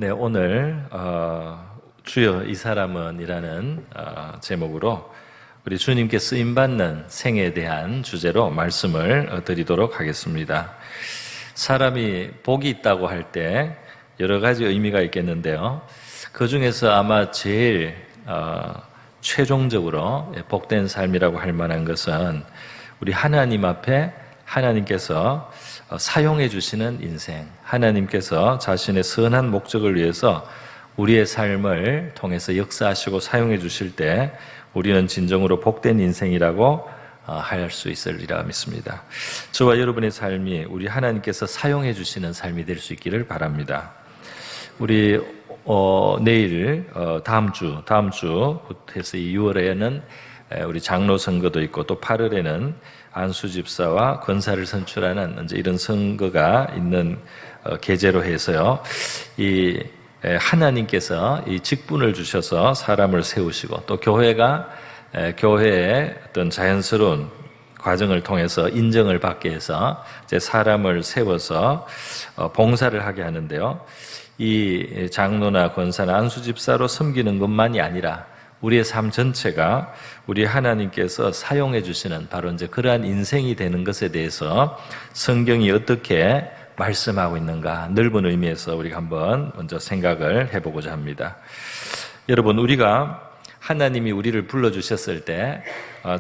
네, 오늘 주여 이 사람은 이라는 제목으로 우리 주님께 쓰임받는 생에 대한 주제로 말씀을 드리도록 하겠습니다. 사람이 복이 있다고 할 때 여러 가지 의미가 있겠는데요. 그 중에서 아마 제일 최종적으로 복된 삶이라고 할 만한 것은 우리 하나님 앞에 하나님께서 사용해 주시는 인생, 하나님께서 자신의 선한 목적을 위해서 우리의 삶을 통해서 역사하시고 사용해 주실 때 우리는 진정으로 복된 인생이라고 할 수 있으리라 믿습니다. 저와 여러분의 삶이 우리 하나님께서 사용해 주시는 삶이 될 수 있기를 바랍니다. 우리 내일 다음 주부터 해서 2월에는 우리 장로 선거도 있고 또 8월에는 안수 집사와 권사를 선출하는 이제 이런 선거가 있는 계제로 해서요. 이 하나님께서 이 직분을 주셔서 사람을 세우시고 또 교회가 교회의 어떤 자연스러운 과정을 통해서 인정을 받게 해서 이제 사람을 세워서 봉사를 하게 하는데요. 이 장로나 권사나 안수 집사로 섬기는 것만이 아니라 우리의 삶 전체가 우리 하나님께서 사용해 주시는 바로 이제 그러한 인생이 되는 것에 대해서 성경이 어떻게 말씀하고 있는가 넓은 의미에서 우리가 한번 먼저 생각을 해보고자 합니다. 여러분, 우리가 하나님이 우리를 불러주셨을 때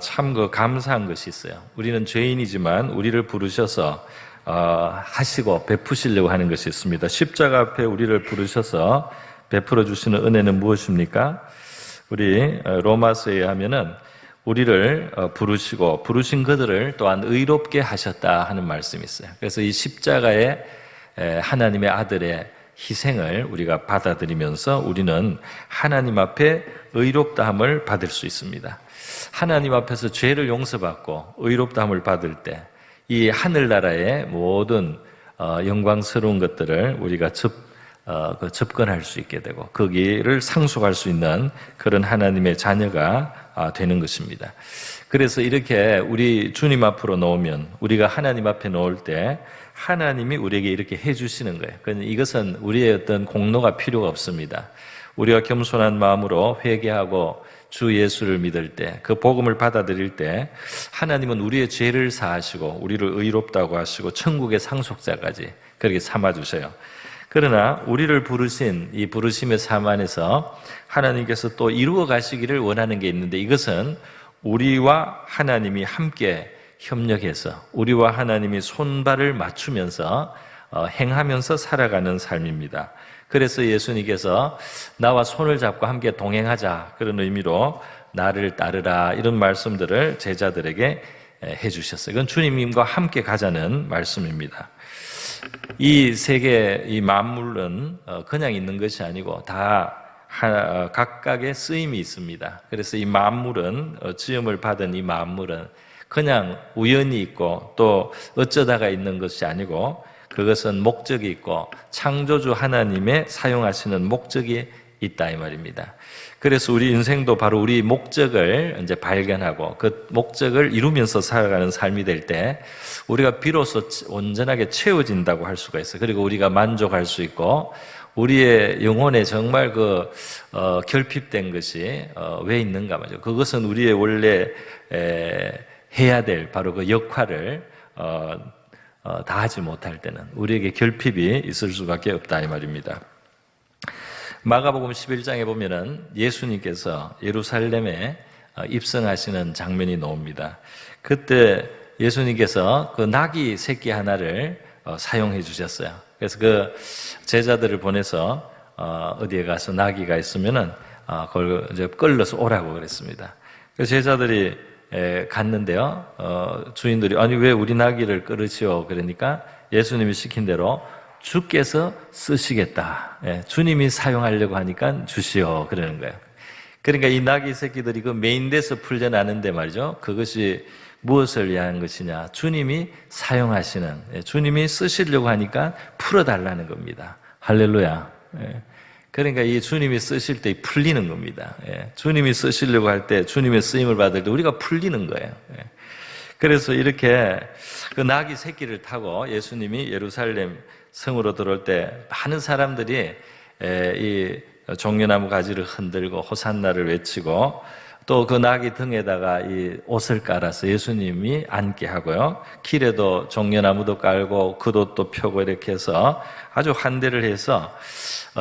참 감사한 것이 있어요. 우리는 죄인이지만 우리를 부르셔서 하시고 베푸시려고 하는 것이 있습니다. 십자가 앞에 우리를 부르셔서 베풀어 주시는 은혜는 무엇입니까? 우리 로마서에 하면은 우리를 부르시고 부르신 그들을 또한 의롭게 하셨다 하는 말씀이 있어요. 그래서 이 십자가의 하나님의 아들의 희생을 우리가 받아들이면서 우리는 하나님 앞에 의롭다함을 받을 수 있습니다. 하나님 앞에서 죄를 용서받고 의롭다함을 받을 때 이 하늘나라의 모든 영광스러운 것들을 우리가 접근할 수 있게 되고 거기를 상속할 수 있는 그런 하나님의 자녀가 되는 것입니다. 그래서 이렇게 우리 주님 앞으로 놓으면 우리가 하나님 앞에 놓을 때 하나님이 우리에게 이렇게 해주시는 거예요. 그러니까 이것은 우리의 어떤 공로가 필요가 없습니다. 우리가 겸손한 마음으로 회개하고 주 예수를 믿을 때, 그 복음을 받아들일 때 하나님은 우리의 죄를 사하시고 우리를 의롭다고 하시고 천국의 상속자까지 그렇게 삼아주셔요. 그러나 우리를 부르신 이 부르심의 삶 안에서 하나님께서 또 이루어 가시기를 원하는 게 있는데 이것은 우리와 하나님이 함께 협력해서 우리와 하나님이 손발을 맞추면서 행하면서 살아가는 삶입니다. 그래서 예수님께서 나와 손을 잡고 함께 동행하자 그런 의미로 나를 따르라 이런 말씀들을 제자들에게 해주셨어요. 이건 주님과 함께 가자는 말씀입니다. 이 세계, 이 만물은 그냥 있는 것이 아니고 다 각각의 쓰임이 있습니다. 그래서 이 만물은 지음을 받은 이 만물은 그냥 우연히 있고 또 어쩌다가 있는 것이 아니고 그것은 목적이 있고 창조주 하나님의 사용하시는 목적이 있다 이 말입니다. 그래서 우리 인생도 바로 우리 목적을 이제 발견하고 그 목적을 이루면서 살아가는 삶이 될 때 우리가 비로소 온전하게 채워진다고 할 수가 있어요. 그리고 우리가 만족할 수 있고 우리의 영혼에 정말 결핍된 것이 왜 있는가 말이죠. 그것은 우리의 원래 해야 될 바로 그 역할을 다 하지 못할 때는 우리에게 결핍이 있을 수밖에 없다 이 말입니다. 마가복음 11장에 보면은 예수님께서 예루살렘에 입성하시는 장면이 나옵니다. 그때 예수님께서 그 나귀 새끼 하나를 사용해 주셨어요. 그래서 그 제자들을 보내서 어디에 가서 나귀가 있으면은 그걸 이제 끌러서 오라고 그랬습니다. 그래서 제자들이 갔는데요. 주인들이 아니 왜 우리 나귀를 끌으시오? 그러니까 예수님이 시킨 대로 주께서 쓰시겠다. 주님이 사용하려고 하니까 주시오. 그러는 거예요. 그러니까 이 나귀 새끼들이 그 메인데서 풀려나는데 말이죠. 그것이 무엇을 위한 것이냐? 주님이 사용하시는, 주님이 쓰시려고 하니까 풀어달라는 겁니다. 할렐루야. 그러니까 이 주님이 쓰실 때 풀리는 겁니다. 주님이 쓰시려고 할 때 주님의 쓰임을 받을 때 우리가 풀리는 거예요. 그래서 이렇게 그 나귀 새끼를 타고 예수님이 예루살렘 성으로 들어올 때 많은 사람들이 이 종려나무 가지를 흔들고 호산나를 외치고 또 그 나귀 등에다가 이 옷을 깔아서 예수님이 앉게 하고요. 길에도 종려나무도 깔고 겉옷도 펴고 이렇게 해서 아주 환대를 해서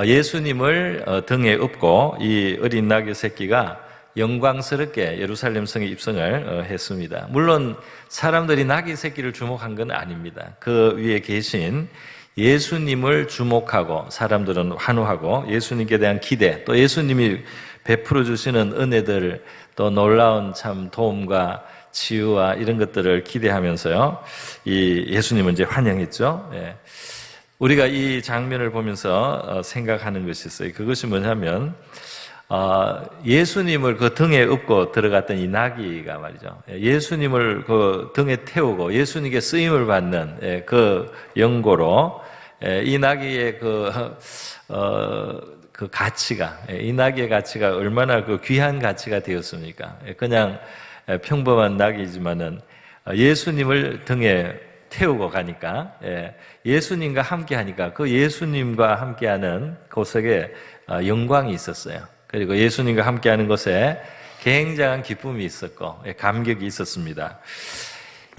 예수님을 등에 업고 이 어린 나귀 새끼가 영광스럽게 예루살렘 성에 입성을 했습니다. 물론 사람들이 나귀 새끼를 주목한 건 아닙니다. 그 위에 계신 예수님을 주목하고 사람들은 환호하고 예수님께 대한 기대, 또 예수님이 베풀어 주시는 은혜들, 또 놀라운 참 도움과 치유와 이런 것들을 기대하면서요, 이 예수님은 이제 환영했죠. 예. 우리가 이 장면을 보면서 생각하는 것이 있어요. 그것이 뭐냐면 예수님을 그 등에 업고 들어갔던 이 나귀가 말이죠. 예수님을 그 등에 태우고 예수님께 쓰임을 받는 그 연고로 이 나귀의 그 가치가, 이 나귀의 가치가 얼마나 그 귀한 가치가 되었습니까? 그냥 평범한 나귀지만은 예수님을 등에 태우고 가니까, 예수님과 함께 하니까 그 예수님과 함께하는 곳에 영광이 있었어요. 그리고 예수님과 함께하는 곳에 굉장한 기쁨이 있었고 감격이 있었습니다.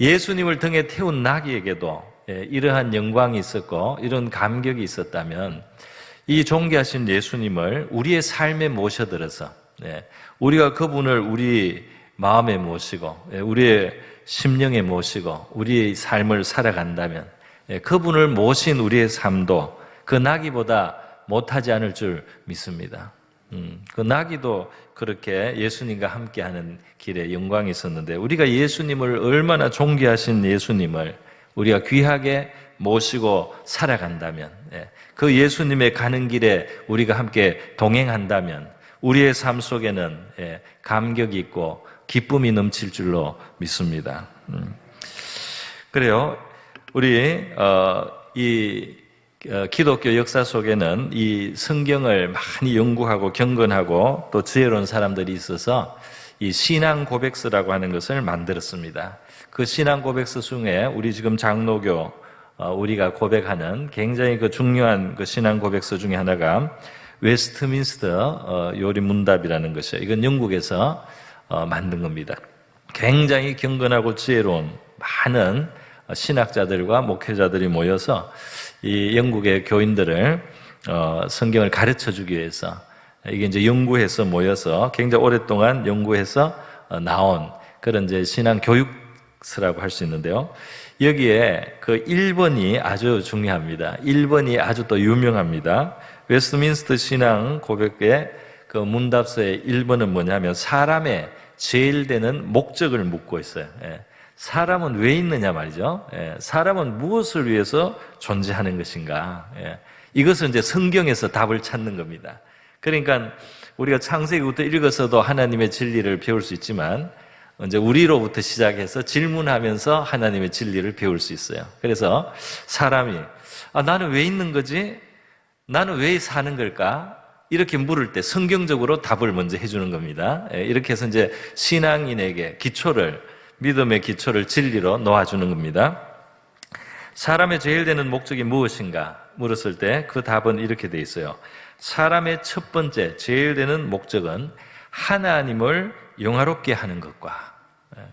예수님을 등에 태운 나귀에게도 이러한 영광이 있었고 이런 감격이 있었다면 이 존귀하신 예수님을 우리의 삶에 모셔들어서 우리가 그분을 우리 마음에 모시고 우리의 심령에 모시고 우리의 삶을 살아간다면 그분을 모신 우리의 삶도 그 나귀보다 못하지 않을 줄 믿습니다. 그 나귀도 그렇게 예수님과 함께하는 길에 영광이 있었는데 우리가 예수님을 얼마나 존귀하신 예수님을 우리가 귀하게 모시고 살아간다면 그 예수님의 가는 길에 우리가 함께 동행한다면 우리의 삶 속에는 감격이 있고 기쁨이 넘칠 줄로 믿습니다. 그래요. 우리 이 기독교 역사 속에는 이 성경을 많이 연구하고 경건하고 또 지혜로운 사람들이 있어서 이 신앙 고백서라고 하는 것을 만들었습니다. 그 신앙 고백서 중에 우리 지금 장로교 우리가 고백하는 굉장히 그 중요한 그 신앙 고백서 중에 하나가 웨스트민스터 요리문답이라는 것이에요. 이건 영국에서 만든 겁니다. 굉장히 경건하고 지혜로운 많은 신학자들과 목회자들이 모여서 이 영국의 교인들을 성경을 가르쳐 주기 위해서 이게 이제 연구해서 모여서 굉장히 오랫동안 연구해서 나온 그런 이제 신앙 교육서라고 할 수 있는데요. 여기에 그 1번이 아주 중요합니다. 1번이 아주 또 유명합니다. 웨스트민스터 신앙 고백의 그 문답서의 1번은 뭐냐면 사람의 제일 되는 목적을 묻고 있어요. 사람은 왜 있느냐 말이죠. 사람은 무엇을 위해서 존재하는 것인가. 이것은 이제 성경에서 답을 찾는 겁니다. 그러니까 우리가 창세기부터 읽어서도 하나님의 진리를 배울 수 있지만 이제 우리로부터 시작해서 질문하면서 하나님의 진리를 배울 수 있어요. 그래서 사람이 나는 왜 있는 거지? 나는 왜 사는 걸까? 이렇게 물을 때 성경적으로 답을 먼저 해주는 겁니다. 이렇게 해서 이제 신앙인에게 믿음의 기초를 진리로 놓아주는 겁니다. 사람의 제일 되는 목적이 무엇인가 물었을 때 그 답은 이렇게 돼 있어요. 사람의 첫 번째 제일 되는 목적은 하나님을 영화롭게 하는 것과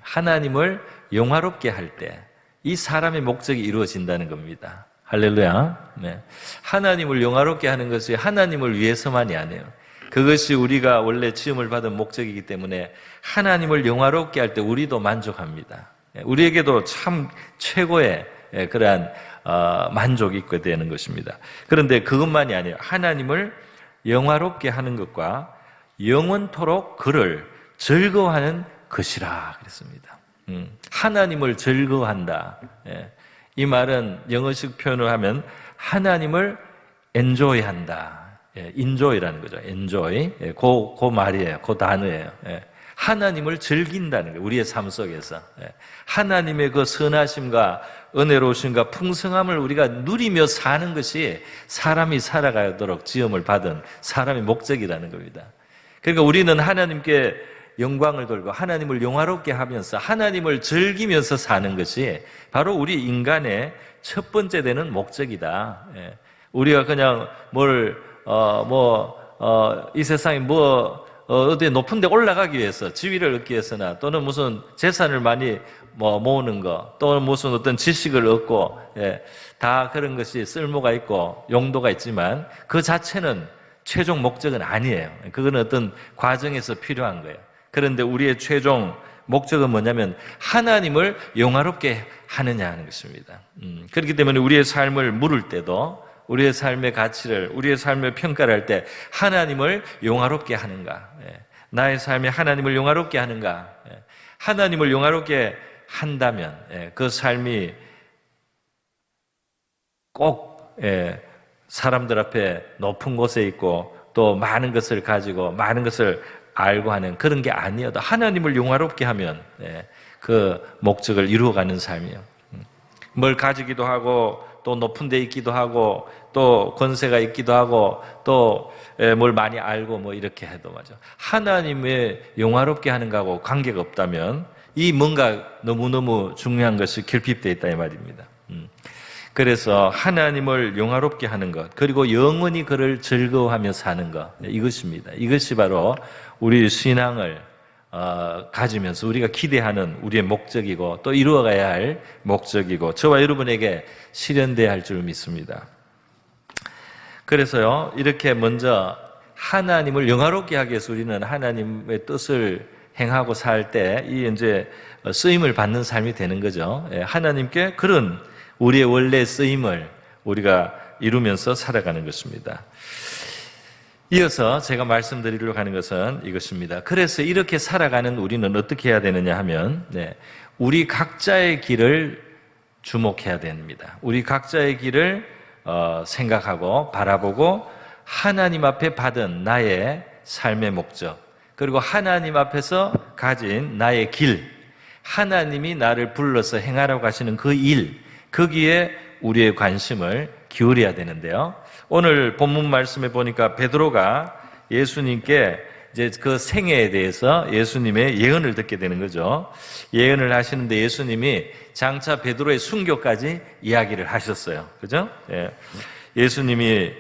하나님을 영화롭게 할 때 이 사람의 목적이 이루어진다는 겁니다. 할렐루야. 네. 하나님을 영화롭게 하는 것이 하나님을 위해서만이 아니에요. 그것이 우리가 원래 지음을 받은 목적이기 때문에 하나님을 영화롭게 할 때 우리도 만족합니다. 우리에게도 참 최고의 그러한 만족이 있게 되는 것입니다. 그런데 그것만이 아니에요. 하나님을 영화롭게 하는 것과 영원토록 그를 즐거워하는 것이라 그랬습니다. 하나님을 즐거워한다. 이 말은 영어식 표현을 하면 하나님을 enjoy한다. enjoy라는 거죠. enjoy. 그 말이에요. 그 단어예요. 하나님을 즐긴다는 거예요. 우리의 삶 속에서. 하나님의 그 선하심과 은혜로우심과 풍성함을 우리가 누리며 사는 것이 사람이 살아가도록 지음을 받은 사람의 목적이라는 겁니다. 그러니까 우리는 하나님께 영광을 돌고 하나님을 영화롭게 하면서 하나님을 즐기면서 사는 것이 바로 우리 인간의 첫 번째 되는 목적이다. 우리가 그냥 뭘 이 세상에 어디 높은 데 올라가기 위해서, 지위를 얻기 위해서나, 또는 무슨 재산을 많이 모으는 거, 또는 무슨 어떤 지식을 얻고, 다 그런 것이 쓸모가 있고 용도가 있지만 그 자체는 최종 목적은 아니에요. 그건 어떤 과정에서 필요한 거예요. 그런데 우리의 최종 목적은 뭐냐면 하나님을 영화롭게 하느냐 하는 것입니다. 그렇기 때문에 우리의 삶을 물을 때도, 우리의 삶의 가치를, 우리의 삶을 평가를 할 때 하나님을 영화롭게 하는가, 나의 삶이 하나님을 영화롭게 하는가, 하나님을 영화롭게 한다면 그 삶이 꼭 사람들 앞에 높은 곳에 있고 또 많은 것을 가지고 많은 것을 알고 하는 그런 게 아니어도 하나님을 영화롭게 하면 그 목적을 이루어가는 삶이에요. 뭘 가지기도 하고 또 높은 데 있기도 하고 또 권세가 있기도 하고 또 뭘 많이 알고 이렇게 해도 맞아. 하나님의 영화롭게 하는 거하고 관계가 없다면 이 뭔가 너무너무 중요한 것이 결핍되어 있다 이 말입니다. 그래서 하나님을 영화롭게 하는 것, 그리고 영원히 그를 즐거워하며 사는 것, 이것입니다. 이것이 바로 우리 신앙을 가지면서 우리가 기대하는 우리의 목적이고 또 이루어가야 할 목적이고 저와 여러분에게 실현돼야 할 줄 믿습니다. 그래서요, 이렇게 먼저 하나님을 영화롭게 하기 위해서 우리는 하나님의 뜻을 행하고 살 때 이 이제 쓰임을 받는 삶이 되는 거죠. 하나님께 그런 우리의 원래 쓰임을 우리가 이루면서 살아가는 것입니다. 이어서 제가 말씀드리려고 하는 것은 이것입니다. 그래서 이렇게 살아가는 우리는 어떻게 해야 되느냐 하면 우리 각자의 길을 주목해야 됩니다. 우리 각자의 길을 생각하고 바라보고 하나님 앞에 받은 나의 삶의 목적, 그리고 하나님 앞에서 가진 나의 길, 하나님이 나를 불러서 행하라고 하시는 그 일, 거기에 우리의 관심을 기울여야 되는데요. 오늘 본문 말씀에 보니까 베드로가 예수님께 이제 그 생애에 대해서 예수님의 예언을 듣게 되는 거죠. 예언을 하시는데 예수님이 장차 베드로의 순교까지 이야기를 하셨어요. 그죠? 예수님이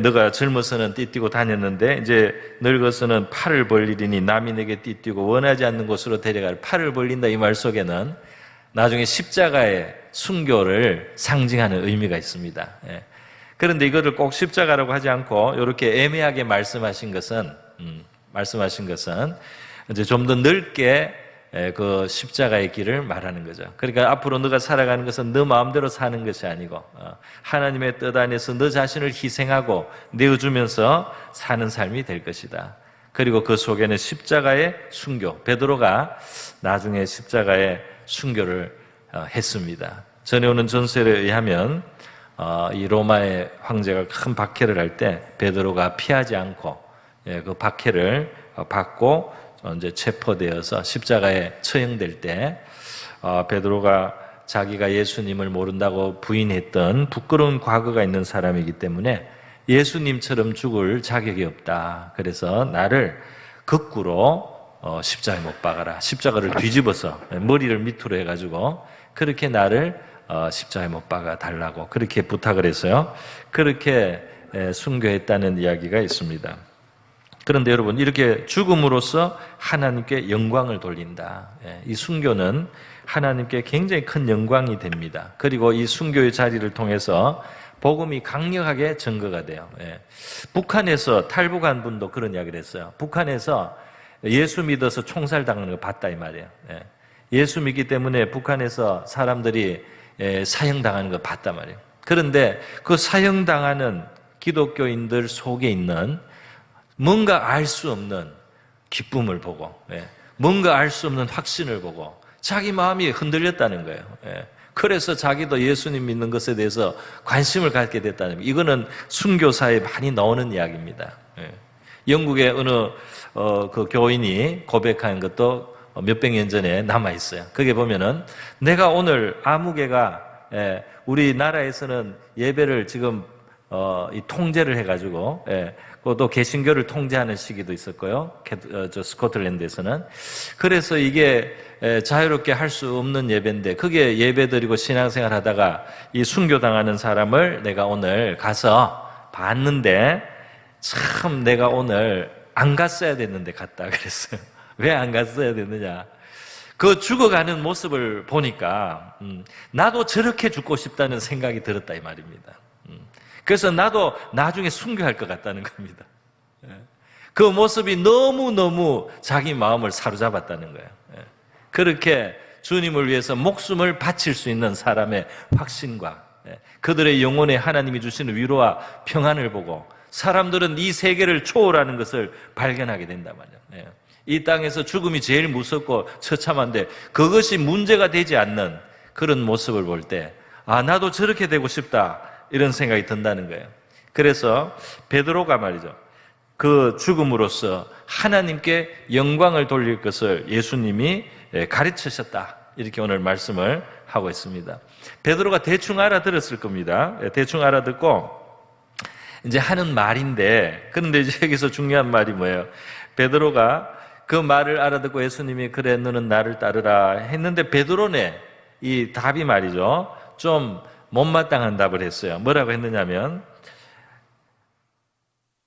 너가 젊어서는 띠뛰고 다녔는데 이제 늙어서는 팔을 벌리리니 남이 내게 띠뛰고 원하지 않는 곳으로 데려갈, 팔을 벌린다 이 말 속에는 나중에 십자가의 순교를 상징하는 의미가 있습니다. 그런데 이거를 꼭 십자가라고 하지 않고 이렇게 애매하게 말씀하신 것은 이제 좀 더 넓게 그 십자가의 길을 말하는 거죠. 그러니까 앞으로 너가 살아가는 것은 너 마음대로 사는 것이 아니고 하나님의 뜻 안에서 너 자신을 희생하고 내어주면서 사는 삶이 될 것이다. 그리고 그 속에는 십자가의 순교, 베드로가 나중에 십자가의 순교를 했습니다. 전해 오는 전설에 의하면 이 로마의 황제가 큰 박해를 할 때 베드로가 피하지 않고 그 박해를 받고 이제 체포되어서 십자가에 처형될 때 베드로가 자기가 예수님을 모른다고 부인했던 부끄러운 과거가 있는 사람이기 때문에 예수님처럼 죽을 자격이 없다. 그래서 나를 거꾸로 십자가에 못 박아라. 십자가를 뒤집어서 머리를 밑으로 해가지고 그렇게 나를 십자가에 못 박아 달라고 그렇게 부탁을 했어요. 그렇게 순교했다는 이야기가 있습니다. 그런데 여러분, 이렇게 죽음으로써 하나님께 영광을 돌린다. 이 순교는 하나님께 굉장히 큰 영광이 됩니다. 그리고 이 순교의 자리를 통해서 복음이 강력하게 증거가 돼요. 북한에서 탈북한 분도 그런 이야기를 했어요. 북한에서 예수 믿어서 총살당하는 거 봤다 이 말이에요. 예수 믿기 때문에 북한에서 사람들이 사형당하는 거 봤단 말이에요. 그런데 그 사형당하는 기독교인들 속에 있는 뭔가 알 수 없는 기쁨을 보고, 뭔가 알 수 없는 확신을 보고 자기 마음이 흔들렸다는 거예요. 그래서 자기도 예수님 믿는 것에 대해서 관심을 갖게 됐다는 거예요. 이거는 순교사에 많이 나오는 이야기입니다. 영국의 어느 그 교인이 고백한 것도 몇백 년 전에 남아 있어요. 거기에 보면은 내가 오늘 아무개가 우리나라에서는 예배를 지금 이 통제를 해가지고 또 개신교를 통제하는 시기도 있었고요. 저 스코틀랜드에서는. 그래서 이게 자유롭게 할 수 없는 예배인데 거기에 예배드리고 신앙생활 하다가 이 순교당하는 사람을 내가 오늘 가서 봤는데 참 내가 오늘 안 갔어야 됐는데 갔다 그랬어요. 왜 안 갔어야 됐느냐? 그 죽어가는 모습을 보니까 나도 저렇게 죽고 싶다는 생각이 들었다 이 말입니다. 그래서 나도 나중에 순교할 것 같다는 겁니다. 그 모습이 너무너무 자기 마음을 사로잡았다는 거예요. 그렇게 주님을 위해서 목숨을 바칠 수 있는 사람의 확신과 그들의 영혼에 하나님이 주시는 위로와 평안을 보고 사람들은 이 세계를 초월하는 것을 발견하게 된단 말이에요. 이 땅에서 죽음이 제일 무섭고 처참한데 그것이 문제가 되지 않는 그런 모습을 볼 때 나도 저렇게 되고 싶다 이런 생각이 든다는 거예요. 그래서 베드로가 말이죠. 그 죽음으로써 하나님께 영광을 돌릴 것을 예수님이 가르치셨다. 이렇게 오늘 말씀을 하고 있습니다. 베드로가 대충 알아들었을 겁니다. 대충 알아듣고 이제 하는 말인데, 그런데 이제 여기서 중요한 말이 뭐예요? 베드로가 그 말을 알아듣고 예수님이 그래 너는 나를 따르라 했는데 베드로네 이 답이 말이죠. 좀 못마땅한 답을 했어요. 뭐라고 했느냐면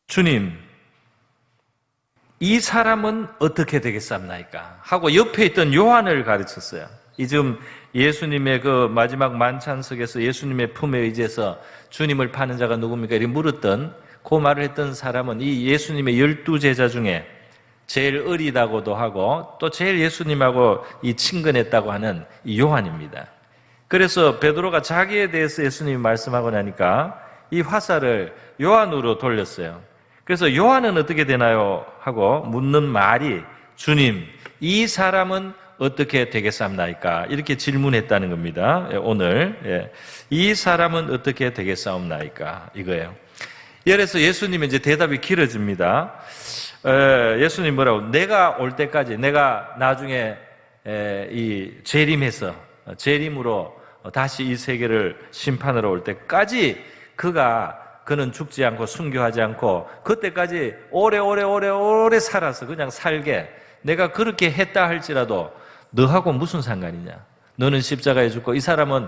주님 이 사람은 어떻게 되겠습니까? 하고 옆에 있던 요한을 가르쳤어요. 이 지금 예수님의 그 마지막 만찬석에서 예수님의 품에 의지해서 주님을 파는 자가 누굽니까? 이렇게 물었던 그 말을 했던 사람은 이 예수님의 12제자 중에 제일 어리다고도 하고 또 제일 예수님하고 이 친근했다고 하는 이 요한입니다. 그래서 베드로가 자기에 대해서 예수님이 말씀하고 나니까 이 화살을 요한으로 돌렸어요. 그래서 요한은 어떻게 되나요? 하고 묻는 말이 주님, 이 사람은 어떻게 되겠사옵나이까? 이렇게 질문했다는 겁니다. 오늘 이 사람은 어떻게 되겠사옵나이까? 이거예요. 그래서 예수님이 이제 대답이 길어집니다. 예수님 뭐라고? 내가 올 때까지, 내가 나중에 이 재림으로 다시 이 세계를 심판하러 올 때까지 그는 죽지 않고 순교하지 않고 그때까지 오래 살아서 그냥 살게 내가 그렇게 했다 할지라도 너하고 무슨 상관이냐? 너는 십자가에 죽고 이 사람은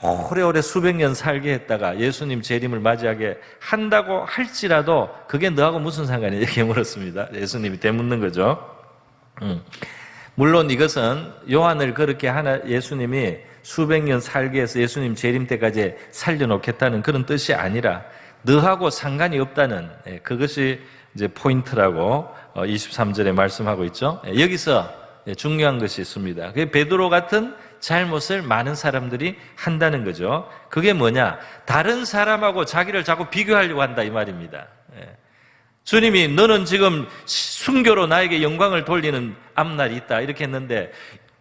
오래오래 수백 년 살게 했다가 예수님 재림을 맞이하게 한다고 할지라도 그게 너하고 무슨 상관이냐? 이렇게 물었습니다. 예수님이 되묻는 거죠. 물론 이것은 요한을 그렇게 예수님이 수백 년 살게 해서 예수님 재림 때까지 살려놓겠다는 그런 뜻이 아니라 너하고 상관이 없다는 그것이 이제 포인트라고 23절에 말씀하고 있죠. 여기서 중요한 것이 있습니다. 그게 베드로 같은 잘못을 많은 사람들이 한다는 거죠. 그게 뭐냐? 다른 사람하고 자기를 자꾸 비교하려고 한다 이 말입니다. 주님이 너는 지금 순교로 나에게 영광을 돌리는 앞날이 있다 이렇게 했는데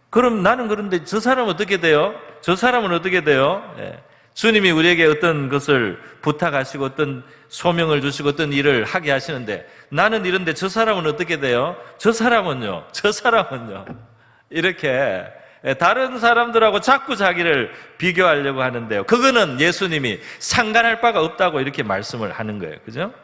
그럼 나는 그런데 저 사람은 어떻게 돼요? 저 사람은 어떻게 돼요? 주님이 우리에게 어떤 것을 부탁하시고 어떤 소명을 주시고 어떤 일을 하게 하시는데 나는 이런데 저 사람은 어떻게 돼요? 저 사람은요? 이렇게 다른 사람들하고 자꾸 자기를 비교하려고 하는데요. 그거는 예수님이 상관할 바가 없다고 이렇게 말씀을 하는 거예요. 그죠?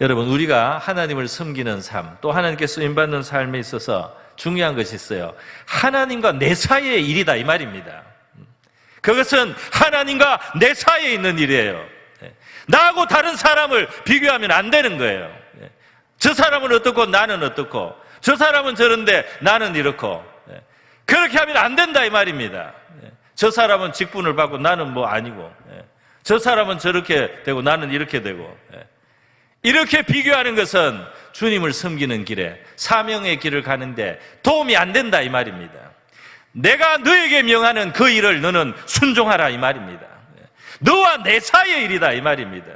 여러분, 우리가 하나님을 섬기는 삶, 또 하나님께 쓰임받는 삶에 있어서 중요한 것이 있어요. 하나님과 내 사이의 일이다 이 말입니다. 그것은 하나님과 내 사이에 있는 일이에요. 나하고 다른 사람을 비교하면 안 되는 거예요. 저 사람은 어떻고 나는 어떻고 저 사람은 저런데 나는 이렇고 그렇게 하면 안 된다 이 말입니다. 저 사람은 직분을 받고 나는 뭐 아니고 저 사람은 저렇게 되고 나는 이렇게 되고 이렇게 비교하는 것은 주님을 섬기는 길에 사명의 길을 가는데 도움이 안 된다 이 말입니다. 내가 너에게 명하는 그 일을 너는 순종하라 이 말입니다. 너와 내 사이의 일이다 이 말입니다.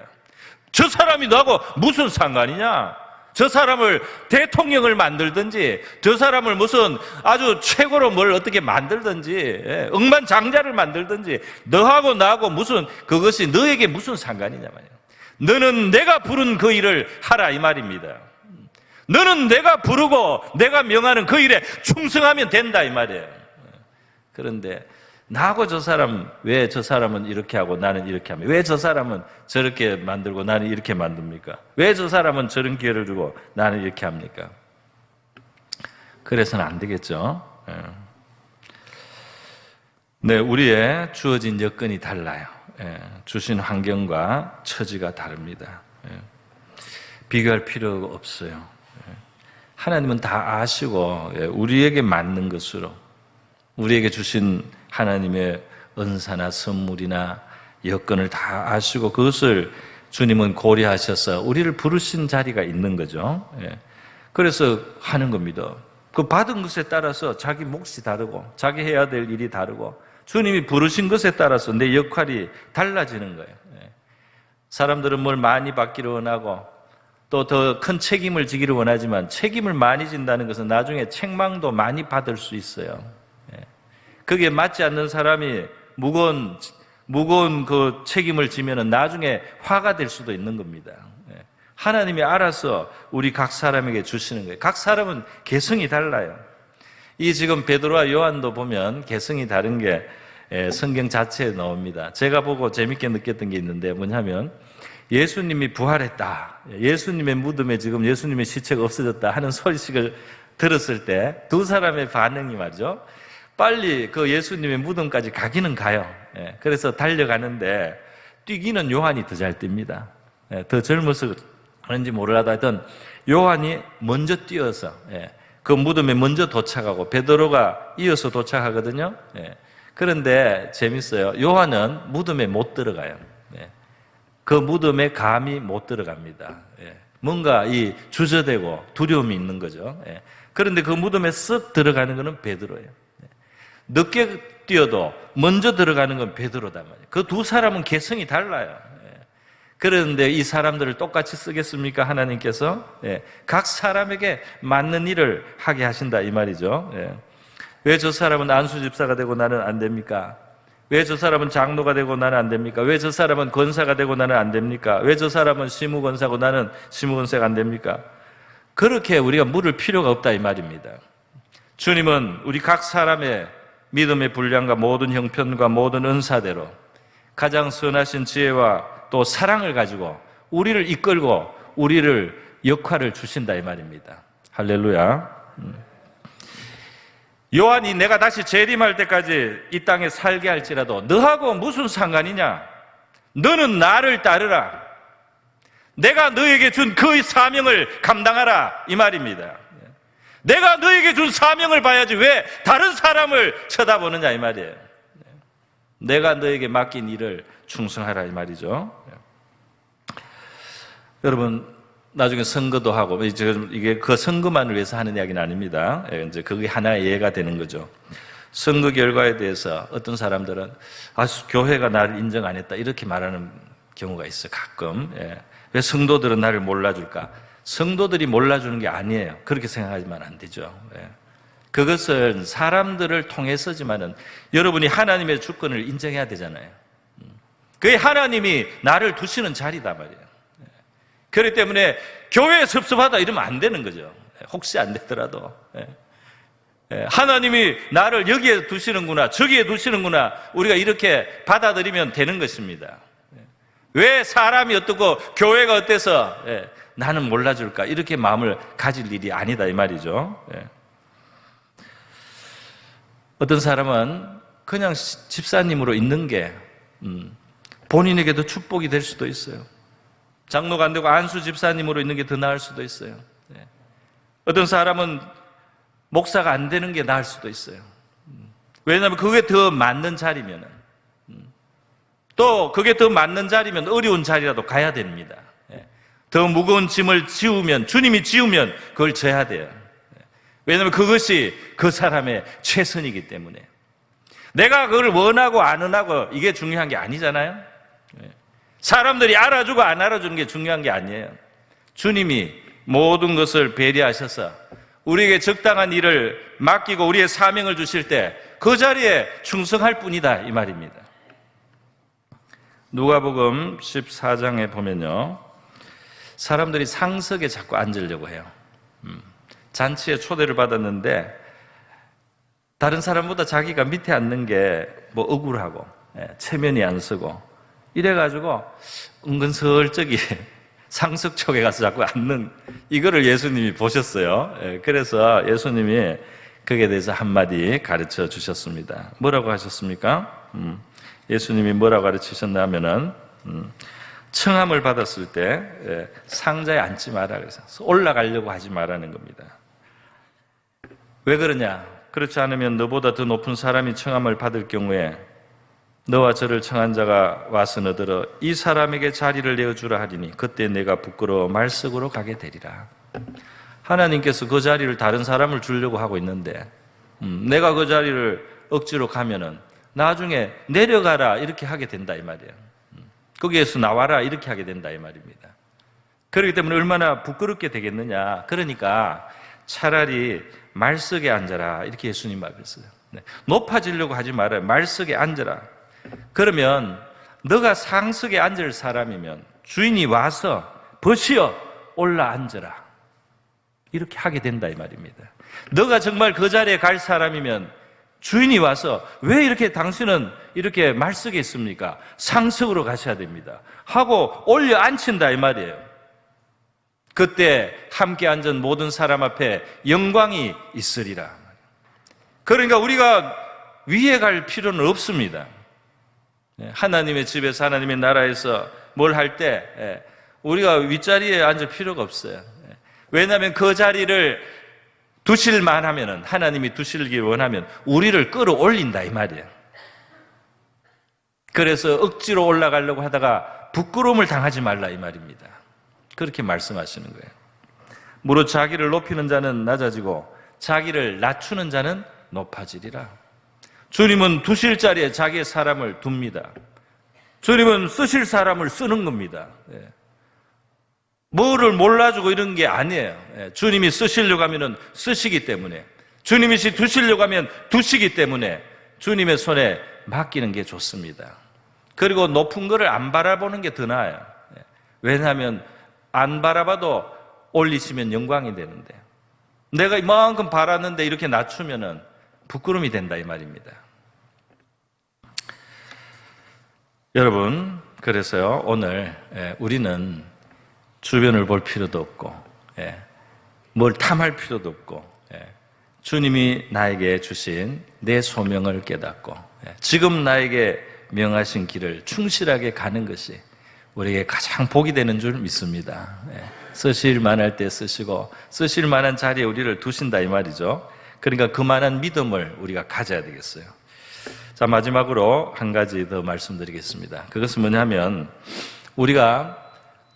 저 사람이 너하고 무슨 상관이냐? 저 사람을 대통령을 만들든지 저 사람을 무슨 아주 최고로 뭘 어떻게 만들든지 억만장자를 만들든지 너하고 나하고 무슨 그것이 너에게 무슨 상관이냐 말이야. 너는 내가 부른 그 일을 하라 이 말입니다. 너는 내가 부르고 내가 명하는 그 일에 충성하면 된다 이 말이에요. 그런데 나하고 저 사람 왜 저 사람은 이렇게 하고 나는 이렇게 하면 왜 저 사람은 저렇게 만들고 나는 이렇게 만듭니까? 왜 저 사람은 저런 기회를 주고 나는 이렇게 합니까? 그래서는 안 되겠죠. 네, 우리의 주어진 여건이 달라요. 주신 환경과 처지가 다릅니다. 비교할 필요가 없어요. 하나님은 다 아시고 우리에게 맞는 것으로 우리에게 주신 하나님의 은사나 선물이나 여건을 다 아시고 그것을 주님은 고려하셔서 우리를 부르신 자리가 있는 거죠. 그래서 하는 겁니다. 그 받은 것에 따라서 자기 몫이 다르고 자기 해야 될 일이 다르고 주님이 부르신 것에 따라서 내 역할이 달라지는 거예요. 사람들은 뭘 많이 받기를 원하고 또 더 큰 책임을 지기를 원하지만 책임을 많이 진다는 것은 나중에 책망도 많이 받을 수 있어요. 그게 맞지 않는 사람이 무거운 그 책임을 지면은 나중에 화가 될 수도 있는 겁니다. 하나님이 알아서 우리 각 사람에게 주시는 거예요. 각 사람은 개성이 달라요. 이 지금 베드로와 요한도 보면 개성이 다른 게 성경 자체에 나옵니다. 제가 보고 재밌게 느꼈던 게 있는데 뭐냐면 예수님이 부활했다. 예수님의 무덤에 지금 예수님의 시체가 없어졌다 하는 소식을 들었을 때 두 사람의 반응이 말이죠. 빨리 그 예수님의 무덤까지 가기는 가요. 그래서 달려가는데 뛰기는 요한이 더 잘 뜁니다. 더 젊어서 그런지 몰라도 하여튼 요한이 먼저 뛰어서 그 무덤에 먼저 도착하고 베드로가 이어서 도착하거든요. 그런데 재밌어요. 요한은 무덤에 못 들어가요. 그 무덤에 감히 못 들어갑니다. 뭔가 이 주저되고 두려움이 있는 거죠. 그런데 그 무덤에 쓱 들어가는 것은 베드로예요. 늦게 뛰어도 먼저 들어가는 건 베드로단 말이에요. 그 두 사람은 개성이 달라요. 그런데 이 사람들을 똑같이 쓰겠습니까? 하나님께서 각 사람에게 맞는 일을 하게 하신다 이 말이죠. 왜 저 사람은 안수 집사가 되고 나는 안 됩니까? 왜 저 사람은 장로가 되고 나는 안 됩니까? 왜 저 사람은 권사가 되고 나는 안 됩니까? 왜 저 사람은 시무권사고 나는 시무권사가 안 됩니까? 그렇게 우리가 물을 필요가 없다 이 말입니다. 주님은 우리 각 사람의 믿음의 분량과 모든 형편과 모든 은사대로 가장 선하신 지혜와 또 사랑을 가지고 우리를 이끌고 우리를 역할을 주신다 이 말입니다. 할렐루야. 요한이 내가 다시 재림할 때까지 이 땅에 살게 할지라도 너하고 무슨 상관이냐? 너는 나를 따르라. 내가 너에게 준 그 사명을 감당하라 이 말입니다. 내가 너에게 준 사명을 봐야지 왜 다른 사람을 쳐다보느냐 이 말이에요. 내가 너에게 맡긴 일을 충성하라 이 말이죠. 여러분 나중에 선거도 하고 이게 그 선거만을 위해서 하는 이야기는 아닙니다. 이제 그게 하나의 예가 되는 거죠. 선거 결과에 대해서 어떤 사람들은 교회가 나를 인정 안 했다 이렇게 말하는 경우가 있어 가끔. 왜 성도들은 나를 몰라줄까? 성도들이 몰라주는 게 아니에요. 그렇게 생각하지만 안 되죠. 그것은 사람들을 통해서지만은 여러분이 하나님의 주권을 인정해야 되잖아요. 그게 하나님이 나를 두시는 자리다 말이에요. 그렇기 때문에 교회에 섭섭하다 이러면 안 되는 거죠. 혹시 안 되더라도. 하나님이 나를 여기에 두시는구나, 저기에 두시는구나, 우리가 이렇게 받아들이면 되는 것입니다. 왜 사람이 어떻고 교회가 어때서 나는 몰라줄까? 이렇게 마음을 가질 일이 아니다 이 말이죠. 어떤 사람은 그냥 집사님으로 있는 게 본인에게도 축복이 될 수도 있어요. 장로가 안 되고 안수 집사님으로 있는 게 더 나을 수도 있어요. 어떤 사람은 목사가 안 되는 게 나을 수도 있어요. 왜냐하면 그게 더 맞는 자리면은 또 그게 더 맞는 자리면 어려운 자리라도 가야 됩니다. 더 무거운 짐을 지우면 주님이 지우면 그걸 져야 돼요. 왜냐하면 그것이 그 사람의 최선이기 때문에 내가 그걸 원하고 안 원하고 이게 중요한 게 아니잖아요. 사람들이 알아주고 안 알아주는 게 중요한 게 아니에요. 주님이 모든 것을 배려하셔서 우리에게 적당한 일을 맡기고 우리의 사명을 주실 때 그 자리에 충성할 뿐이다 이 말입니다. 누가복음 14장에 보면요, 사람들이 상석에 자꾸 앉으려고 해요. 잔치에 초대를 받았는데 다른 사람보다 자기가 밑에 앉는 게 뭐 억울하고 체면이 안 서고 이래가지고 은근슬쩍이 상석 쪽에 가서 자꾸 앉는 이거를 예수님이 보셨어요. 그래서 예수님이 거기에 대해서 한마디 가르쳐 주셨습니다. 뭐라고 하셨습니까? 예수님이 뭐라고 가르치셨냐면은 청함을 받았을 때 상자에 앉지 마라 그래서 올라가려고 하지 말라는 겁니다. 왜 그러냐? 그렇지 않으면 너보다 더 높은 사람이 청함을 받을 경우에 너와 저를 청한 자가 와서 너더러 이 사람에게 자리를 내어주라 하리니 그때 내가 부끄러워 말석으로 가게 되리라. 하나님께서 그 자리를 다른 사람을 주려고 하고 있는데 내가 그 자리를 억지로 가면은 나중에 내려가라 이렇게 하게 된다 이 말이에요. 거기에서 나와라 이렇게 하게 된다 이 말입니다. 그렇기 때문에 얼마나 부끄럽게 되겠느냐. 그러니까 차라리 말석에 앉아라 이렇게 예수님 말했어요. 높아지려고 하지 말아요. 말석에 앉아라. 그러면 너가 상석에 앉을 사람이면 주인이 와서 벗이어 올라 앉아라 이렇게 하게 된다 이 말입니다. 너가 정말 그 자리에 갈 사람이면 주인이 와서 왜 이렇게 당신은 이렇게 말석에 있습니까? 상석으로 가셔야 됩니다 하고 올려 앉힌다 이 말이에요. 그때 함께 앉은 모든 사람 앞에 영광이 있으리라. 그러니까 우리가 위에 갈 필요는 없습니다. 하나님의 집에서 하나님의 나라에서 뭘 할 때 우리가 윗자리에 앉을 필요가 없어요. 왜냐하면 그 자리를 두실만 하면은 하나님이 두시길 원하면 우리를 끌어올린다 이 말이에요. 그래서 억지로 올라가려고 하다가 부끄러움을 당하지 말라 이 말입니다. 그렇게 말씀하시는 거예요. 무릇 자기를 높이는 자는 낮아지고 자기를 낮추는 자는 높아지리라. 주님은 두실 자리에 자기의 사람을 둡니다. 주님은 쓰실 사람을 쓰는 겁니다. 뭐를 몰라주고 이런 게 아니에요. 주님이 쓰시려고 하면 쓰시기 때문에, 주님이 두시려고 하면 두시기 때문에 주님의 손에 맡기는 게 좋습니다. 그리고 높은 거를 안 바라보는 게 더 나아요. 왜냐하면 안 바라봐도 올리시면 영광이 되는데 내가 이만큼 바랐는데 이렇게 낮추면은 부끄러움이 된다 이 말입니다. 여러분, 그래서요 오늘 우리는 주변을 볼 필요도 없고 뭘 탐할 필요도 없고 주님이 나에게 주신 내 소명을 깨닫고 지금 나에게 명하신 길을 충실하게 가는 것이 우리에게 가장 복이 되는 줄 믿습니다. 쓰실 만할 때 쓰시고 쓰실 만한 자리에 우리를 두신다 이 말이죠. 그러니까 그만한 믿음을 우리가 가져야 되겠어요. 자, 마지막으로 한 가지 더 말씀드리겠습니다. 그것은 뭐냐면 우리가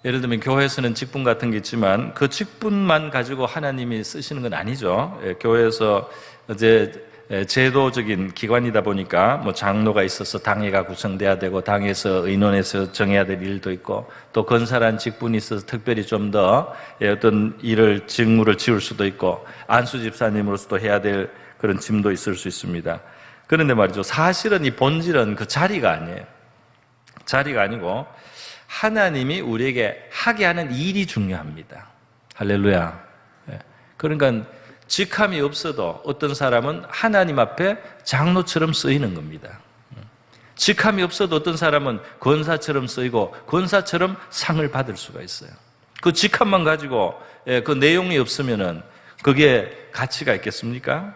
예를 들면 교회에서는 직분 같은 게 있지만 그 직분만 가지고 하나님이 쓰시는 건 아니죠. 교회에서 이제 제도적인 기관이다 보니까 뭐 장로가 있어서 당회가 구성돼야 되고 당에서 의논해서 정해야 될 일도 있고 또 건사란 직분이 있어서 특별히 좀 더 어떤 일을 직무를 지울 수도 있고 안수 집사님으로서도 해야 될 그런 짐도 있을 수 있습니다. 그런데 말이죠. 사실은 이 본질은 그 자리가 아니에요. 자리가 아니고 하나님이 우리에게 하게 하는 일이 중요합니다. 할렐루야. 그러니까 직함이 없어도 어떤 사람은 하나님 앞에 장로처럼 쓰이는 겁니다. 직함이 없어도 어떤 사람은 권사처럼 쓰이고 권사처럼 상을 받을 수가 있어요. 그 직함만 가지고 그 내용이 없으면은 그게 가치가 있겠습니까?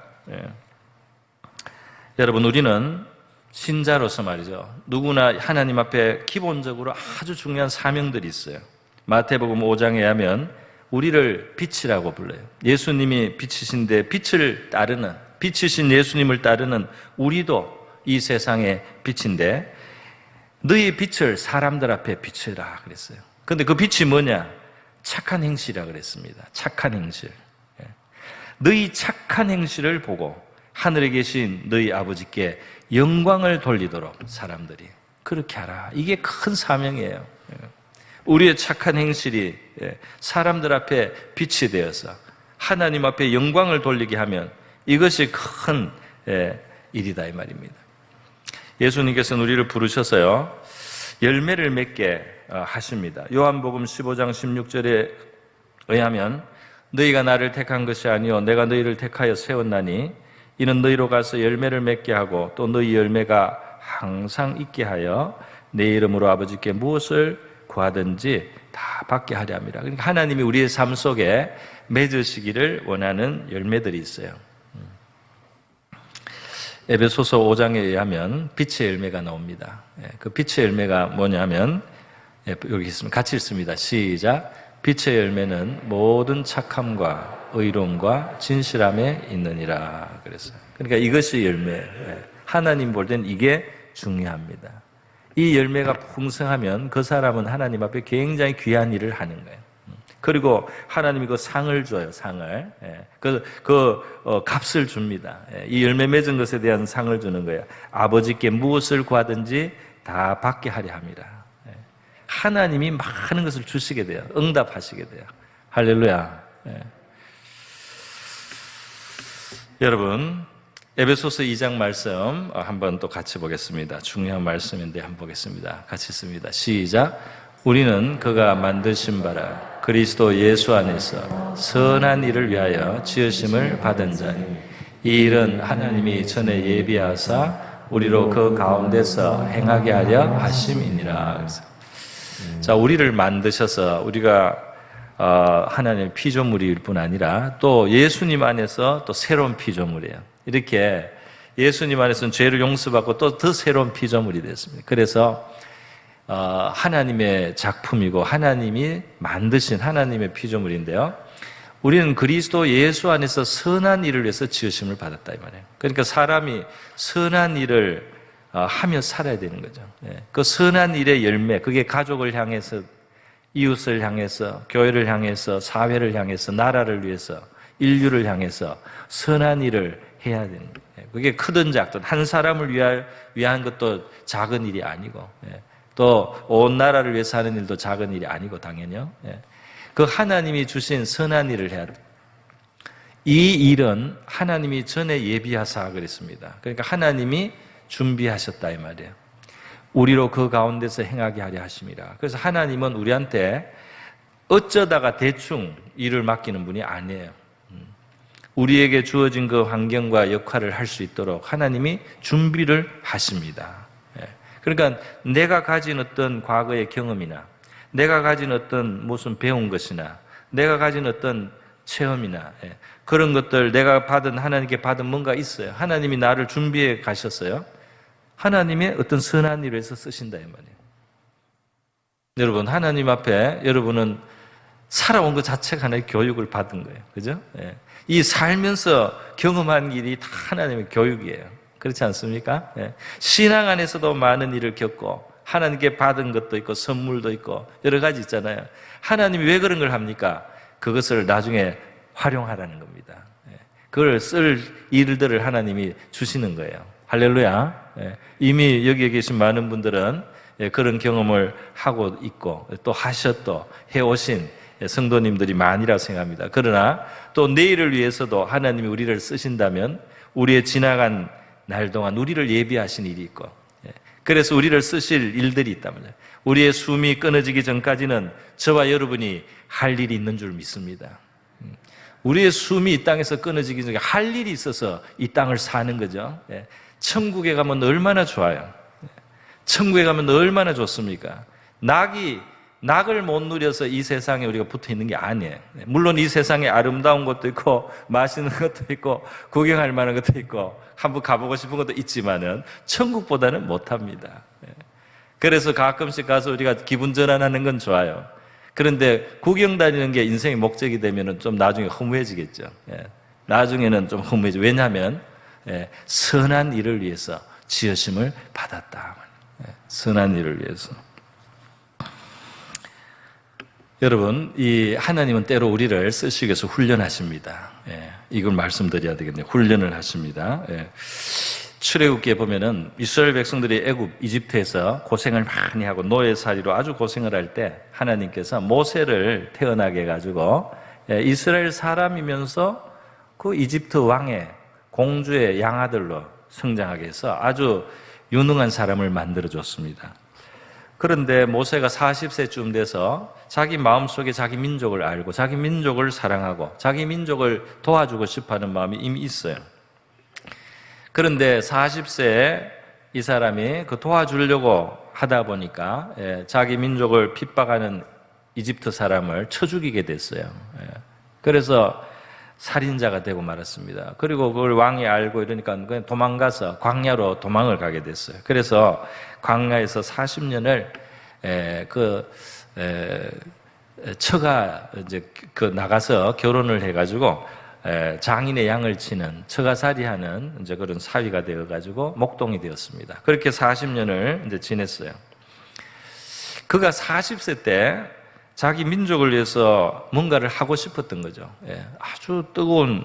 여러분, 우리는 신자로서 말이죠. 누구나 하나님 앞에 기본적으로 아주 중요한 사명들이 있어요. 마태복음 5장에 하면 우리를 빛이라고 불러요. 예수님이 빛이신데 빛이신 예수님을 따르는 우리도 이 세상의 빛인데 너희 빛을 사람들 앞에 비춰라 그랬어요. 그런데 그 빛이 뭐냐? 착한 행실이라 그랬습니다. 착한 행실. 너희 착한 행실을 보고 하늘에 계신 너희 아버지께 영광을 돌리도록 사람들이 그렇게 하라. 이게 큰 사명이에요. 우리의 착한 행실이 사람들 앞에 빛이 되어서 하나님 앞에 영광을 돌리게 하면 이것이 큰 일이다 이 말입니다. 예수님께서는 우리를 부르셔서요 열매를 맺게 하십니다. 요한복음 15장 16절에 의하면 너희가 나를 택한 것이 아니요 내가 너희를 택하여 세웠나니 이는 너희로 가서 열매를 맺게 하고 또 너희 열매가 항상 있게 하여 내 이름으로 아버지께 무엇을 구하든지 다 받게 하려 함이라. 그러니까 하나님이 우리의 삶 속에 맺으시기를 원하는 열매들이 있어요. 에베소서 5장에 의하면 빛의 열매가 나옵니다. 그 빛의 열매가 뭐냐면 여기 있습니다. 같이 읽습니다. 시작. 빛의 열매는 모든 착함과 의로움과 진실함에 있느니라 그랬어요. 그러니까 이것이 열매. 하나님 볼 땐 이게 중요합니다. 이 열매가 풍성하면 그 사람은 하나님 앞에 굉장히 귀한 일을 하는 거예요. 그리고 하나님이 그 상을 줘요, 상을. 값을 줍니다. 이 열매 맺은 것에 대한 상을 주는 거예요. 아버지께 무엇을 구하든지 다 받게 하려 합니다. 하나님이 많은 것을 주시게 돼요. 응답하시게 돼요. 할렐루야. 여러분, 에베소서 2장 말씀 한번 또 같이 보겠습니다. 중요한 말씀인데 한번 보겠습니다. 같이 씁니다. 시작. 우리는 그가 만드신 바라 그리스도 예수 안에서 선한 일을 위하여 지으심을 받은 자니 이 일은 하나님이 전에 예비하사 우리로 그 가운데서 행하게 하려 하심이니라. 그래서 자, 우리를 만드셔서 우리가 하나님의 피조물일 뿐 아니라 또 예수님 안에서 또 새로운 피조물이에요. 이렇게 예수님 안에서는 죄를 용서받고 또 더 새로운 피조물이 됐습니다. 그래서 하나님의 작품이고 하나님이 만드신 하나님의 피조물인데요. 우리는 그리스도 예수 안에서 선한 일을 위해서 지으심을 받았다 이 말이에요. 그러니까 사람이 선한 일을 하며 살아야 되는 거죠. 그 선한 일의 열매, 그게 가족을 향해서, 이웃을 향해서, 교회를 향해서, 사회를 향해서, 나라를 위해서, 인류를 향해서 선한 일을 해야 되는 거예요. 그게 크든 작든 한 사람을 위한 것도 작은 일이 아니고 또 온 나라를 위해서 하는 일도 작은 일이 아니고 당연히요. 그 하나님이 주신 선한 일을 해야 돼요. 이 일은 하나님이 전에 예비하사 그랬습니다. 그러니까 하나님이 준비하셨다 이 말이에요. 우리로 그 가운데서 행하게 하려 하심이라. 그래서 하나님은 우리한테 어쩌다가 대충 일을 맡기는 분이 아니에요. 우리에게 주어진 그 환경과 역할을 할 수 있도록 하나님이 준비를 하십니다. 그러니까 내가 가진 어떤 과거의 경험이나 내가 가진 어떤 무슨 배운 것이나 내가 가진 어떤 체험이나 그런 것들 내가 하나님께 받은 뭔가 있어요. 하나님이 나를 준비해 가셨어요. 하나님의 어떤 선한 일을 해서 쓰신다 이 말이에요. 여러분, 하나님 앞에 여러분은 살아온 것 자체가 하나의 교육을 받은 거예요. 그죠? 이 살면서 경험한 일이 다 하나님의 교육이에요. 그렇지 않습니까? 신앙 안에서도 많은 일을 겪고 하나님께 받은 것도 있고 선물도 있고 여러 가지 있잖아요. 하나님이 왜 그런 걸 합니까? 그것을 나중에 활용하라는 겁니다. 그걸 쓸 일들을 하나님이 주시는 거예요. 할렐루야. 이미 여기에 계신 많은 분들은 그런 경험을 하고 있고 또 하셨고 해오신 성도님들이 많이라고 생각합니다. 그러나 또 내일을 위해서도 하나님이 우리를 쓰신다면 우리의 지나간 날 동안 우리를 예비하신 일이 있고 그래서 우리를 쓰실 일들이 있다면요. 우리의 숨이 끊어지기 전까지는 저와 여러분이 할 일이 있는 줄 믿습니다. 우리의 숨이 이 땅에서 끊어지기 전에 할 일이 있어서 이 땅을 사는 거죠. 천국에 가면 얼마나 좋아요. 천국에 가면 얼마나 좋습니까? 낙을 못 누려서 이 세상에 우리가 붙어 있는 게 아니에요. 물론 이 세상에 아름다운 것도 있고 맛있는 것도 있고 구경할 만한 것도 있고 한번 가보고 싶은 것도 있지만은 천국보다는 못합니다. 그래서 가끔씩 가서 우리가 기분 전환하는 건 좋아요. 그런데 구경 다니는 게 인생의 목적이 되면은 좀 나중에 허무해지겠죠. 나중에는 좀 허무해지죠. 왜냐하면 선한 일을 위해서 지으심을 받았다. 선한 일을 위해서. 여러분, 이 하나님은 때로 우리를 쓰시기 위해서 훈련하십니다. 이걸 말씀드려야 되겠네요. 훈련을 하십니다. 출애굽기에 보면은 이스라엘 백성들이 이집트에서 고생을 많이 하고 노예살이로 아주 고생을 할 때 하나님께서 모세를 태어나게 해가지고 이스라엘 사람이면서 그 이집트 왕의 공주의 양아들로 성장하게 해서 아주 유능한 사람을 만들어줬습니다. 그런데 모세가 40세쯤 돼서 자기 마음속에 자기 민족을 알고 자기 민족을 사랑하고 자기 민족을 도와주고 싶어하는 마음이 이미 있어요. 그런데 40세에 이 사람이 그 도와주려고 하다 보니까 자기 민족을 핍박하는 이집트 사람을 쳐 죽이게 됐어요. 그래서 살인자가 되고 말았습니다. 그리고 그걸 왕이 알고 이러니까 그냥 도망가서 광야로 도망을 가게 됐어요. 그래서 광야에서 40년을 처가 이제 나가서 결혼을 해가지고 장인의 양을 치는 처가살이하는 이제 그런 사위가 되어가지고 목동이 되었습니다. 그렇게 40년을 이제 지냈어요. 그가 40세 때 자기 민족을 위해서 뭔가를 하고 싶었던 거죠. 아주 뜨거운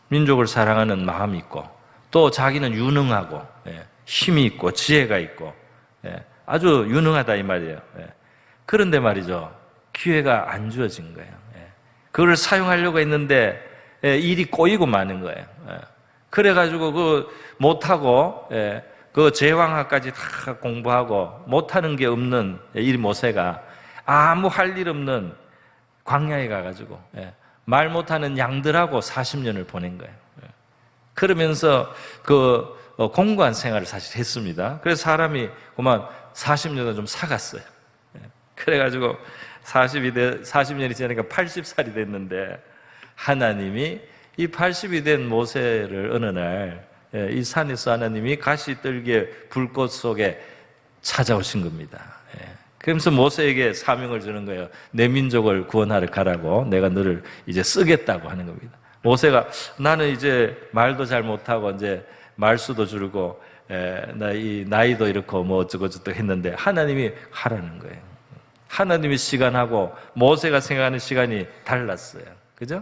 민족을 사랑하는 마음이 있고, 또 자기는 유능하고 힘이 있고 지혜가 있고 아주 유능하다 이 말이에요. 그런데 말이죠, 기회가 안 주어진 거예요. 그걸 사용하려고 했는데 일이 꼬이고 마는 거예요. 그래가지고 못하고 그 제왕학까지 다 공부하고 못하는 게 없는 이 모세가 아무 할 일 없는 광야에 가가지고 말 못하는 양들하고 40년을 보낸 거예요. 그러면서 공고한 생활을 사실 했습니다. 그래서 사람이 그만 40년을 좀 사갔어요. 그래가지고 40년이 지나니까 80살이 됐는데 하나님이 이 80이 된 모세를 어느 날 이 산에서 하나님이 가시떨기의 불꽃 속에 찾아오신 겁니다. 그러면서 모세에게 사명을 주는 거예요. 내 민족을 구원하러 가라고, 내가 너를 이제 쓰겠다고 하는 겁니다. 모세가 나는 이제 말도 잘 못하고 이제 말수도 줄고 나이도 이렇고 뭐 어쩌고저쩌고 했는데 하나님이 하라는 거예요. 하나님의 시간하고 모세가 생각하는 시간이 달랐어요. 그죠?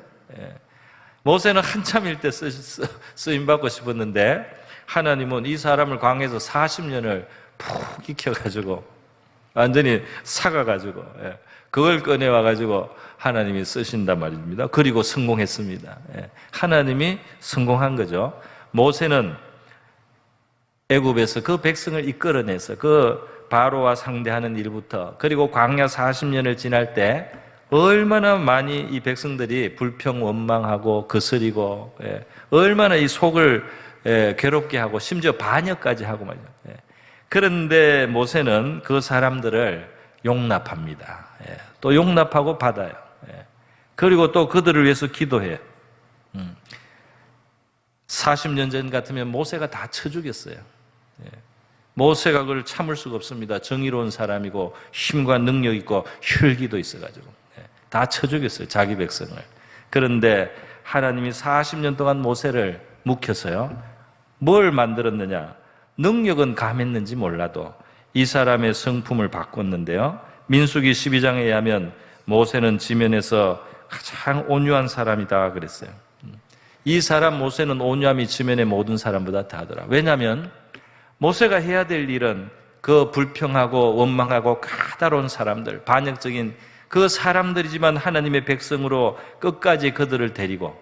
모세는 한참일 때 쓰임받고 싶었는데 하나님은 이 사람을 광야에서 40년을 푹 익혀가지고 완전히 사가가지고 그걸 꺼내와가지고 하나님이 쓰신단 말입니다. 그리고 성공했습니다. 하나님이 성공한 거죠. 모세는 애굽에서 그 백성을 이끌어내서 그 바로와 상대하는 일부터, 그리고 광야 40년을 지날 때 얼마나 많이 이 백성들이 불평 원망하고 거스리고 얼마나 이 속을 괴롭게 하고 심지어 반역까지 하고 말이죠. 그런데 모세는 그 사람들을 용납합니다. 또 용납하고 받아요. 그리고 또 그들을 위해서 기도해요. 40년 전 같으면 모세가 다 쳐 죽였어요. 모세가 그걸 참을 수가 없습니다. 정의로운 사람이고 힘과 능력 있고 혈기도 있어가지고 다 쳐 죽였어요, 자기 백성을. 그런데 하나님이 40년 동안 모세를 묵혀서요, 뭘 만들었느냐? 능력은 감했는지 몰라도 이 사람의 성품을 바꿨는데요, 민수기 12장에 의하면 모세는 지면에서 가장 온유한 사람이다 그랬어요. 이 사람 모세는 온유함이 지면의 모든 사람보다 다하더라. 왜냐하면 모세가 해야 될 일은 그 불평하고 원망하고 까다로운 사람들, 반역적인 그 사람들이지만 하나님의 백성으로 끝까지 그들을 데리고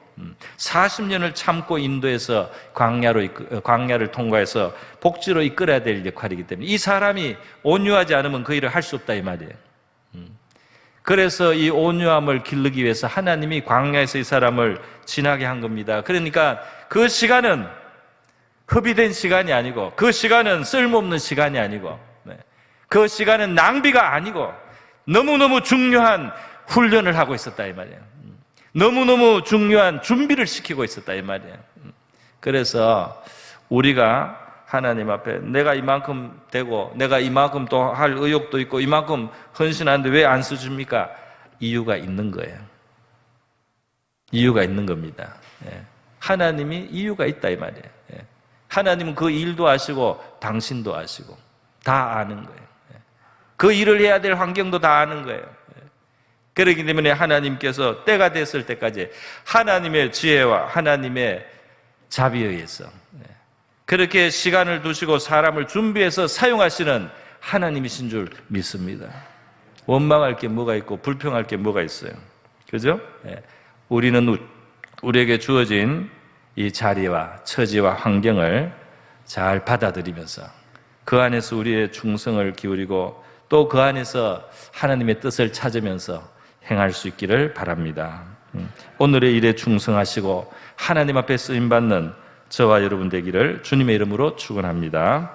40년을 참고 인도해서 광야를 통과해서 복지로 이끌어야 될 역할이기 때문에 이 사람이 온유하지 않으면 그 일을 할 수 없다 이 말이에요. 그래서 이 온유함을 기르기 위해서 하나님이 광야에서 이 사람을 지나게 한 겁니다. 그러니까 그 시간은 허비된 시간이 아니고, 그 시간은 쓸모없는 시간이 아니고, 그 시간은 낭비가 아니고 너무너무 중요한 훈련을 하고 있었다 이 말이에요. 너무너무 중요한 준비를 시키고 있었다 이 말이에요. 그래서 우리가 하나님 앞에 내가 이만큼 되고 내가 이만큼 또 할 의욕도 있고 이만큼 헌신하는데 왜 안 써줍니까? 이유가 있는 거예요. 이유가 있는 겁니다. 하나님이 이유가 있다 이 말이에요. 하나님은 그 일도 아시고 당신도 아시고 다 아는 거예요. 그 일을 해야 될 환경도 다 아는 거예요. 그렇기 때문에 하나님께서 때가 됐을 때까지 하나님의 지혜와 하나님의 자비에 의해서 그렇게 시간을 두시고 사람을 준비해서 사용하시는 하나님이신 줄 믿습니다. 원망할 게 뭐가 있고 불평할 게 뭐가 있어요. 그죠? 우리는 우리에게 주어진 이 자리와 처지와 환경을 잘 받아들이면서 그 안에서 우리의 충성을 기울이고 또 그 안에서 하나님의 뜻을 찾으면서 행할 수 있기를 바랍니다. 오늘의 일에 충성하시고 하나님 앞에 쓰임받는 저와 여러분 되기를 주님의 이름으로 축원합니다.